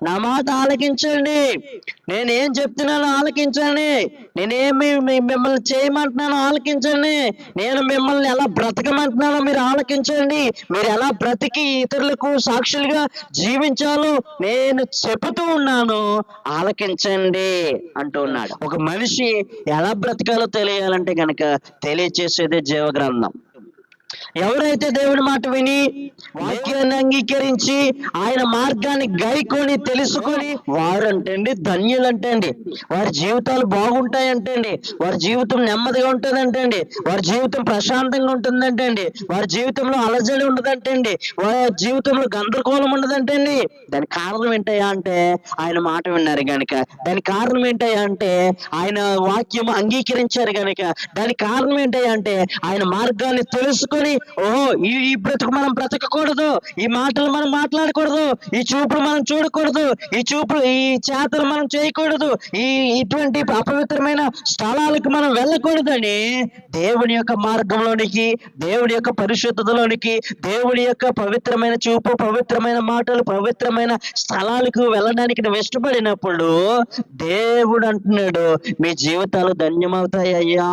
నా మాట ఆలకించండి, నేనేం చెప్తున్నానో ఆలకించండి, నేనేమి మిమ్మల్ని చేయమంటున్నానో ఆలకించండి, నేను మిమ్మల్ని ఎలా బ్రతకమంటున్నానో మీరు ఆలకించండి, మీరు ఎలా బ్రతికి ఇతరులకు సాక్షులుగా జీవించాలో నేను చెబుతూ ఉన్నాను, ఆలకించండి అంటూ ఉన్నాడు. ఒక మనిషి ఎలా బ్రతకాలో తెలియాలంటే గనక తెలియచేసేదే జీవ గ్రంథం. ఎవరైతే దేవుడి మాట విని వాక్యాన్ని అంగీకరించి ఆయన మార్గాన్ని గైకొని తెలుసుకొని వారంటండి ధన్యులంటండి, వారి జీవితాలు బాగుంటాయంటండి, వారి జీవితం నెమ్మదిగా ఉంటుందంటండి, వారి జీవితం ప్రశాంతంగా ఉంటుందంటండి, వారి జీవితంలో అలజడి ఉండదంటండి, వారి జీవితంలో గందరగోళం ఉండదంటండి. దానికి కారణం ఏంటయ్యా అంటే ఆయన మాట విన్నారు గనుక, దానికి కారణం ఏంటయ్యా అంటే ఆయన వాక్యం అంగీకరించారు గనుక, దానికి కారణం ఏంటయ్యా అంటే ఆయన మార్గాన్ని తెలుసుకొని ఓహో ఈ బ్రతుకు మనం బ్రతకకూడదు, ఈ మాటలు మనం మాట్లాడకూడదు, ఈ చూపులు మనం చూడకూడదు, ఈ చేతలు మనం చేయకూడదు, ఇటువంటి అపవిత్రమైన స్థలాలకు మనం వెళ్ళకూడదని దేవుని యొక్క మార్గంలోనికి, దేవుడి యొక్క పరిశుద్ధతలోనికి, దేవుడి యొక్క పవిత్రమైన చూపు, పవిత్రమైన మాటలు, పవిత్రమైన స్థలాలకు వెళ్ళడానికి నువ్వు ఇష్టపడినప్పుడు దేవుడు అంటున్నాడు, మీ జీవితాలు ధన్యమవుతాయ్యా.